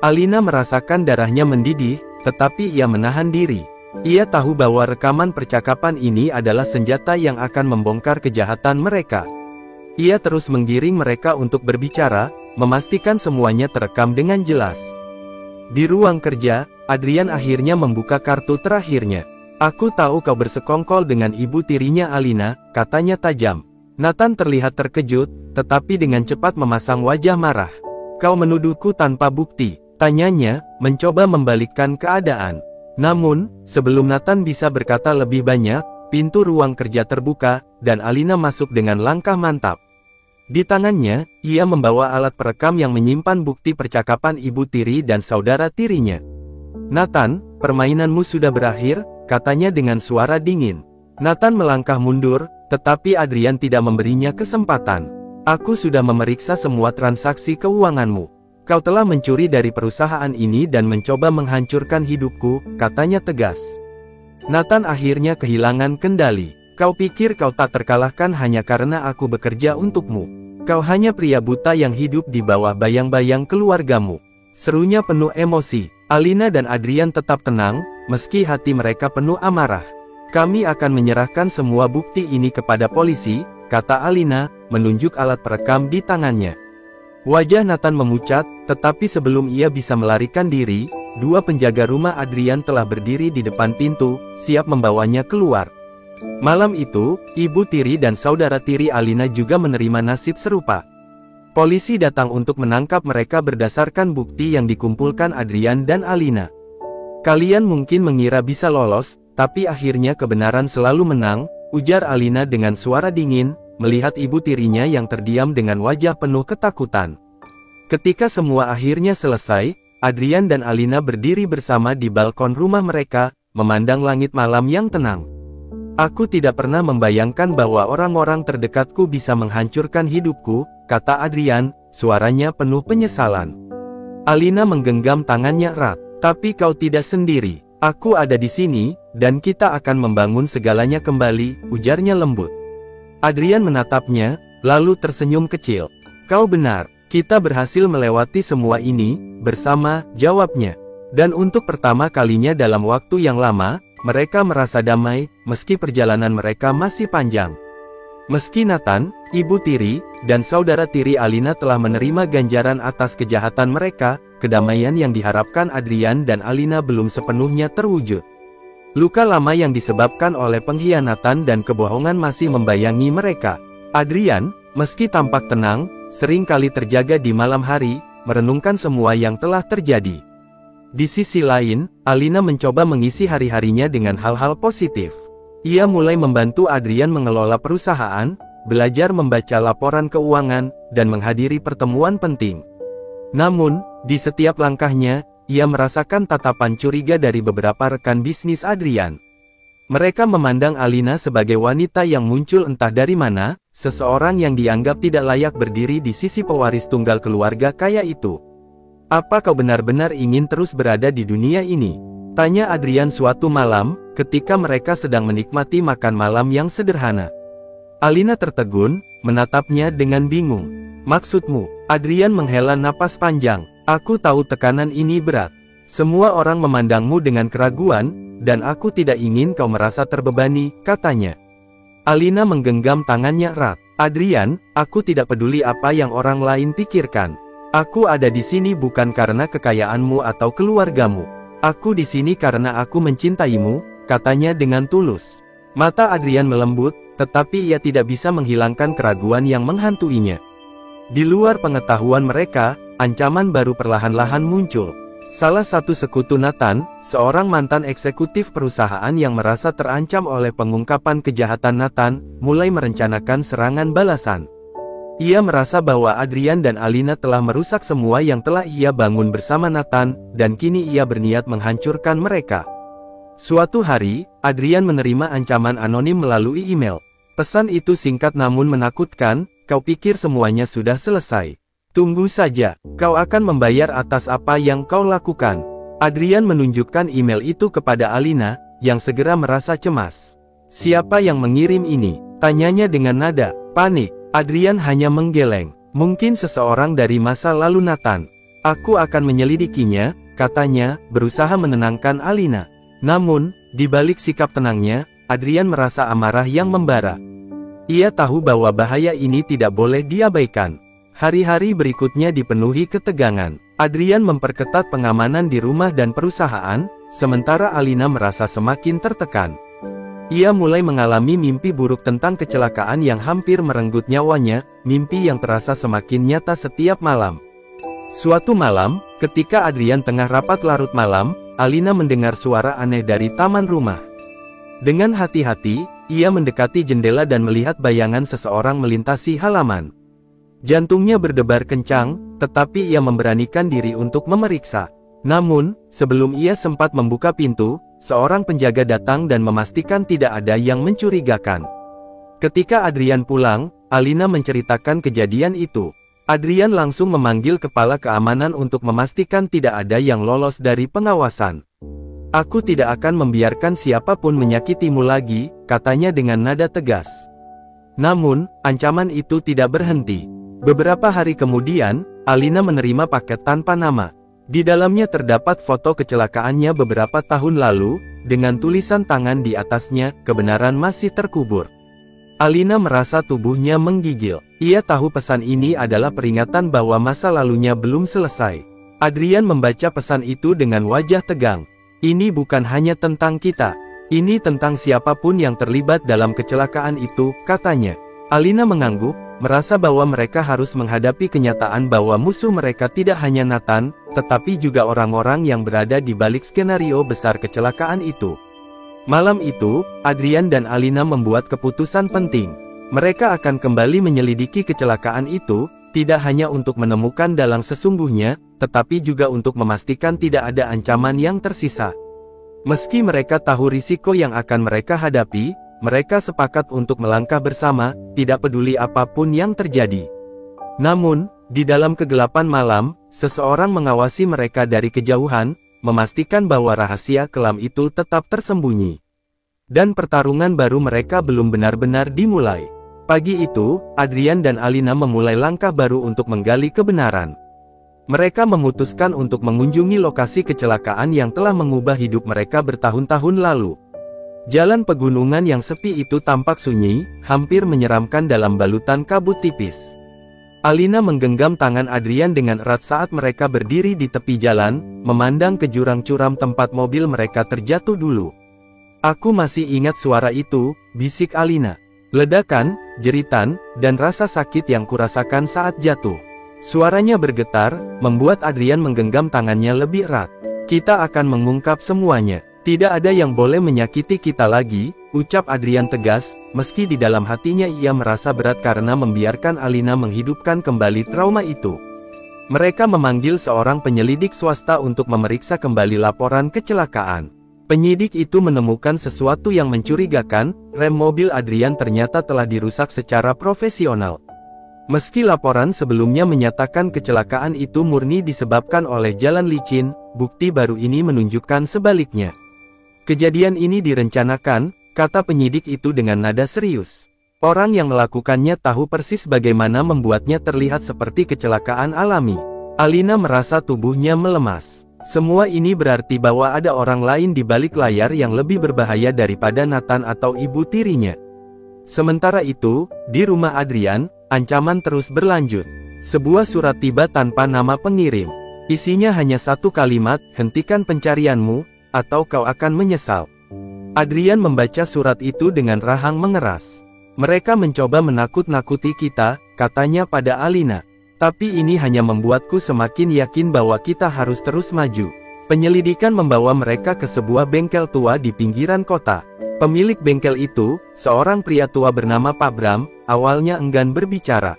Alina merasakan darahnya mendidih, tetapi ia menahan diri. Ia tahu bahwa rekaman percakapan ini adalah senjata yang akan membongkar kejahatan mereka. Ia terus menggiring mereka untuk berbicara, memastikan semuanya terekam dengan jelas. Di ruang kerja, Adrian akhirnya membuka kartu terakhirnya. Aku tahu kau bersekongkol dengan ibu tirinya Alina, katanya tajam. Nathan terlihat terkejut, tetapi dengan cepat memasang wajah marah. Kau menuduhku tanpa bukti, tanyanya, mencoba membalikkan keadaan. Namun, sebelum Nathan bisa berkata lebih banyak, pintu ruang kerja terbuka, dan Alina masuk dengan langkah mantap. Di tangannya, ia membawa alat perekam yang menyimpan bukti percakapan ibu tiri dan saudara tirinya. Nathan, permainanmu sudah berakhir, katanya dengan suara dingin. Nathan melangkah mundur, tetapi Adrian tidak memberinya kesempatan. Aku sudah memeriksa semua transaksi keuanganmu. Kau telah mencuri dari perusahaan ini dan mencoba menghancurkan hidupku, katanya tegas. Nathan akhirnya kehilangan kendali. Kau pikir kau tak terkalahkan hanya karena aku bekerja untukmu. Kau hanya pria buta yang hidup di bawah bayang-bayang keluargamu. Serunya penuh emosi. Alina dan Adrian tetap tenang, meski hati mereka penuh amarah. Kami akan menyerahkan semua bukti ini kepada polisi, kata Alina, menunjuk alat perekam di tangannya. Wajah Nathan memucat, tetapi sebelum ia bisa melarikan diri, dua penjaga rumah Adrian telah berdiri di depan pintu, siap membawanya keluar. Malam itu, ibu tiri dan saudara tiri Alina juga menerima nasib serupa. Polisi datang untuk menangkap mereka berdasarkan bukti yang dikumpulkan Adrian dan Alina. Kalian mungkin mengira bisa lolos, tapi akhirnya kebenaran selalu menang, ujar Alina dengan suara dingin, melihat ibu tirinya yang terdiam dengan wajah penuh ketakutan. Ketika semua akhirnya selesai, Adrian dan Alina berdiri bersama di balkon rumah mereka, memandang langit malam yang tenang. Aku tidak pernah membayangkan bahwa orang-orang terdekatku bisa menghancurkan hidupku, kata Adrian, suaranya penuh penyesalan. Alina menggenggam tangannya erat. Tapi kau tidak sendiri. Aku ada di sini, dan kita akan membangun segalanya kembali, ujarnya lembut. Adrian menatapnya, lalu tersenyum kecil. Kau benar, kita berhasil melewati semua ini, bersama, jawabnya. Dan untuk pertama kalinya dalam waktu yang lama, mereka merasa damai, meski perjalanan mereka masih panjang. Meski Nathan, ibu tiri, dan saudara tiri Alina telah menerima ganjaran atas kejahatan mereka, kedamaian yang diharapkan Adrian dan Alina belum sepenuhnya terwujud. Luka lama yang disebabkan oleh pengkhianatan dan kebohongan masih membayangi mereka. Adrian, meski tampak tenang, sering kali terjaga di malam hari, merenungkan semua yang telah terjadi. Di sisi lain, Alina mencoba mengisi hari-harinya dengan hal-hal positif. Ia mulai membantu Adrian mengelola perusahaan, belajar membaca laporan keuangan, dan menghadiri pertemuan penting. Namun, di setiap langkahnya, ia merasakan tatapan curiga dari beberapa rekan bisnis Adrian. Mereka memandang Alina sebagai wanita yang muncul entah dari mana, seseorang yang dianggap tidak layak berdiri di sisi pewaris tunggal keluarga kaya itu. "Apa kau benar-benar ingin terus berada di dunia ini?" tanya Adrian suatu malam, ketika mereka sedang menikmati makan malam yang sederhana. Alina tertegun, menatapnya dengan bingung. "Maksudmu?" Adrian menghela napas panjang. "Aku tahu tekanan ini berat. Semua orang memandangmu dengan keraguan, dan aku tidak ingin kau merasa terbebani," katanya. Alina menggenggam tangannya erat. "Adrian, aku tidak peduli apa yang orang lain pikirkan. Aku ada di sini bukan karena kekayaanmu atau keluargamu. Aku di sini karena aku mencintaimu," katanya dengan tulus. Mata Adrian melembut, tetapi ia tidak bisa menghilangkan keraguan yang menghantuinya. Di luar pengetahuan mereka, ancaman baru perlahan-lahan muncul. Salah satu sekutu Nathan, seorang mantan eksekutif perusahaan yang merasa terancam oleh pengungkapan kejahatan Nathan, mulai merencanakan serangan balasan. Ia merasa bahwa Adrian dan Alina telah merusak semua yang telah ia bangun bersama Nathan, dan kini ia berniat menghancurkan mereka. Suatu hari, Adrian menerima ancaman anonim melalui email. Pesan itu singkat namun menakutkan. "Kau pikir semuanya sudah selesai? Tunggu saja, kau akan membayar atas apa yang kau lakukan." Adrian menunjukkan email itu kepada Alina, yang segera merasa cemas. "Siapa yang mengirim ini?" tanyanya dengan nada panik. Adrian hanya menggeleng. "Mungkin seseorang dari masa lalu Nathan. Aku akan menyelidikinya," katanya, berusaha menenangkan Alina. Namun, di balik sikap tenangnya, Adrian merasa amarah yang membara. Ia tahu bahwa bahaya ini tidak boleh diabaikan. Hari-hari berikutnya dipenuhi ketegangan. Adrian memperketat pengamanan di rumah dan perusahaan, sementara Alina merasa semakin tertekan. Ia mulai mengalami mimpi buruk tentang kecelakaan yang hampir merenggut nyawanya, mimpi yang terasa semakin nyata setiap malam. Suatu malam, ketika Adrian tengah rapat larut malam, Alina mendengar suara aneh dari taman rumah. Dengan hati-hati, ia mendekati jendela dan melihat bayangan seseorang melintasi halaman. Jantungnya berdebar kencang, tetapi ia memberanikan diri untuk memeriksa. Namun, sebelum ia sempat membuka pintu, seorang penjaga datang dan memastikan tidak ada yang mencurigakan. Ketika Adrian pulang, Alina menceritakan kejadian itu. Adrian langsung memanggil kepala keamanan untuk memastikan tidak ada yang lolos dari pengawasan. "Aku tidak akan membiarkan siapapun menyakitimu lagi," katanya dengan nada tegas. Namun, ancaman itu tidak berhenti. Beberapa hari kemudian, Alina menerima paket tanpa nama. Di dalamnya terdapat foto kecelakaannya beberapa tahun lalu, dengan tulisan tangan di atasnya, "Kebenaran masih terkubur." Alina merasa tubuhnya menggigil. Ia tahu pesan ini adalah peringatan bahwa masa lalunya belum selesai. Adrian membaca pesan itu dengan wajah tegang. "Ini bukan hanya tentang kita. Ini tentang siapapun yang terlibat dalam kecelakaan itu," katanya. Alina mengangguk, merasa bahwa mereka harus menghadapi kenyataan bahwa musuh mereka tidak hanya Nathan, tetapi juga orang-orang yang berada di balik skenario besar kecelakaan itu. Malam itu, Adrian dan Alina membuat keputusan penting. Mereka akan kembali menyelidiki kecelakaan itu, tidak hanya untuk menemukan dalang sesungguhnya, tetapi juga untuk memastikan tidak ada ancaman yang tersisa. Meski mereka tahu risiko yang akan mereka hadapi, mereka sepakat untuk melangkah bersama, tidak peduli apapun yang terjadi. Namun, di dalam kegelapan malam, seseorang mengawasi mereka dari kejauhan, memastikan bahwa rahasia kelam itu tetap tersembunyi. Dan pertarungan baru mereka belum benar-benar dimulai. Pagi itu, Adrian dan Alina memulai langkah baru untuk menggali kebenaran. Mereka memutuskan untuk mengunjungi lokasi kecelakaan yang telah mengubah hidup mereka bertahun-tahun lalu. Jalan pegunungan yang sepi itu tampak sunyi, hampir menyeramkan dalam balutan kabut tipis. Alina menggenggam tangan Adrian dengan erat saat mereka berdiri di tepi jalan, memandang ke jurang curam tempat mobil mereka terjatuh dulu. "Aku masih ingat suara itu," bisik Alina. "Ledakan, jeritan, dan rasa sakit yang kurasakan saat jatuh." Suaranya bergetar, membuat Adrian menggenggam tangannya lebih erat. "Kita akan mengungkap semuanya. Tidak ada yang boleh menyakiti kita lagi," ucap Adrian tegas, meski di dalam hatinya ia merasa berat karena membiarkan Alina menghidupkan kembali trauma itu. Mereka memanggil seorang penyelidik swasta untuk memeriksa kembali laporan kecelakaan. Penyidik itu menemukan sesuatu yang mencurigakan, rem mobil Adrian ternyata telah dirusak secara profesional. Meski laporan sebelumnya menyatakan kecelakaan itu murni disebabkan oleh jalan licin, bukti baru ini menunjukkan sebaliknya. "Kejadian ini direncanakan," kata penyidik itu dengan nada serius. "Orang yang melakukannya tahu persis bagaimana membuatnya terlihat seperti kecelakaan alami." Alina merasa tubuhnya melemas. Semua ini berarti bahwa ada orang lain di balik layar yang lebih berbahaya daripada Nathan atau ibu tirinya. Sementara itu, di rumah Adrian, ancaman terus berlanjut. Sebuah surat tiba tanpa nama pengirim. Isinya hanya satu kalimat, "Hentikan pencarianmu, atau kau akan menyesal." Adrian membaca surat itu dengan rahang mengeras. "Mereka mencoba menakut-nakuti kita," katanya pada Alina. "Tapi ini hanya membuatku semakin yakin bahwa kita harus terus maju." Penyelidikan membawa mereka ke sebuah bengkel tua di pinggiran kota. Pemilik bengkel itu, seorang pria tua bernama Pak Bram, awalnya enggan berbicara.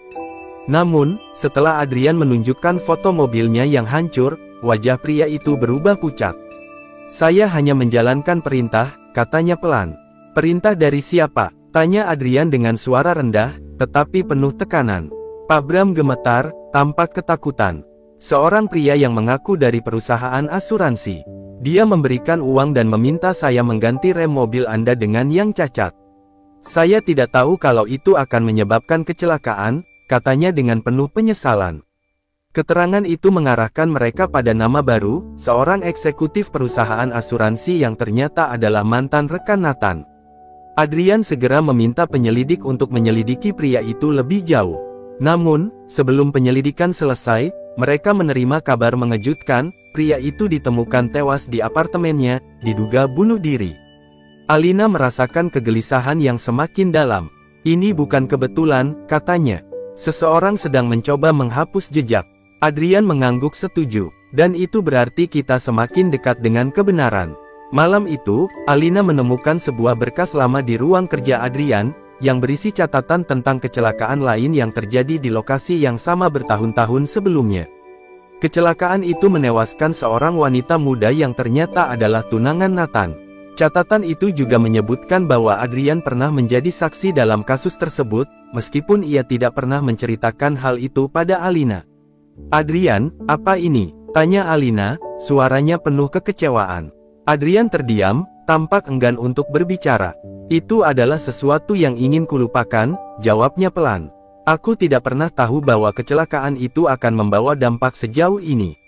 Namun, setelah Adrian menunjukkan foto mobilnya yang hancur, wajah pria itu berubah pucat. "Saya hanya menjalankan perintah," katanya pelan. "Perintah dari siapa?" tanya Adrian dengan suara rendah, tetapi penuh tekanan. Pak Bram gemetar, tampak ketakutan. "Seorang pria yang mengaku dari perusahaan asuransi. Dia memberikan uang dan meminta saya mengganti rem mobil Anda dengan yang cacat. Saya tidak tahu kalau itu akan menyebabkan kecelakaan," katanya dengan penuh penyesalan. Keterangan itu mengarahkan mereka pada nama baru, seorang eksekutif perusahaan asuransi yang ternyata adalah mantan rekan Nathan. Adrian segera meminta penyelidik untuk menyelidiki pria itu lebih jauh. Namun, sebelum penyelidikan selesai, mereka menerima kabar mengejutkan. Pria itu ditemukan tewas di apartemennya, diduga bunuh diri. Alina merasakan kegelisahan yang semakin dalam. "Ini bukan kebetulan," katanya. "Seseorang sedang mencoba menghapus jejak." Adrian mengangguk setuju. "Dan itu berarti kita semakin dekat dengan kebenaran." Malam itu, Alina menemukan sebuah berkas lama di ruang kerja Adrian, yang berisi catatan tentang kecelakaan lain yang terjadi di lokasi yang sama bertahun-tahun sebelumnya. Kecelakaan itu menewaskan seorang wanita muda yang ternyata adalah tunangan Nathan. Catatan itu juga menyebutkan bahwa Adrian pernah menjadi saksi dalam kasus tersebut, meskipun ia tidak pernah menceritakan hal itu pada Alina. "Adrian, apa ini?" tanya Alina, suaranya penuh kekecewaan. Adrian terdiam, tampak enggan untuk berbicara. "Itu adalah sesuatu yang ingin kulupakan," jawabnya pelan. "Aku tidak pernah tahu bahwa kecelakaan itu akan membawa dampak sejauh ini."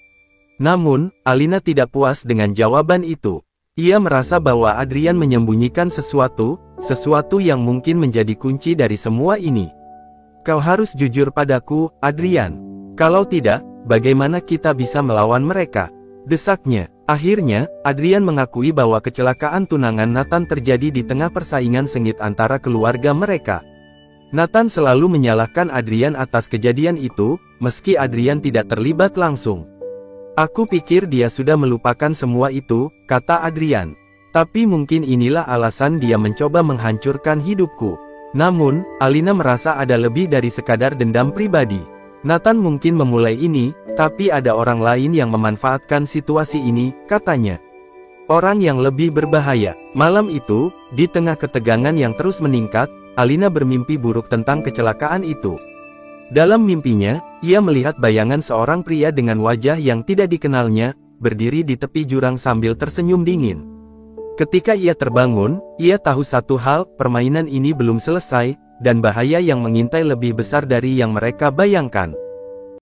Namun, Alina tidak puas dengan jawaban itu. Ia merasa bahwa Adrian menyembunyikan sesuatu yang mungkin menjadi kunci dari semua ini. "Kau harus jujur padaku, Adrian. Kalau tidak, bagaimana kita bisa melawan mereka?" desaknya. Akhirnya, Adrian mengakui bahwa kecelakaan tunangan Nathan terjadi di tengah persaingan sengit antara keluarga mereka. Nathan selalu menyalahkan Adrian atas kejadian itu, meski Adrian tidak terlibat langsung. "Aku pikir dia sudah melupakan semua itu," kata Adrian. "Tapi mungkin inilah alasan dia mencoba menghancurkan hidupku." Namun, Alina merasa ada lebih dari sekadar dendam pribadi. "Nathan mungkin memulai ini, tapi ada orang lain yang memanfaatkan situasi ini," katanya. "Orang yang lebih berbahaya." Malam itu, di tengah ketegangan yang terus meningkat, Alina bermimpi buruk tentang kecelakaan itu. Dalam mimpinya, ia melihat bayangan seorang pria dengan wajah yang tidak dikenalnya, berdiri di tepi jurang sambil tersenyum dingin. Ketika ia terbangun, ia tahu satu hal, permainan ini belum selesai, dan bahaya yang mengintai lebih besar dari yang mereka bayangkan.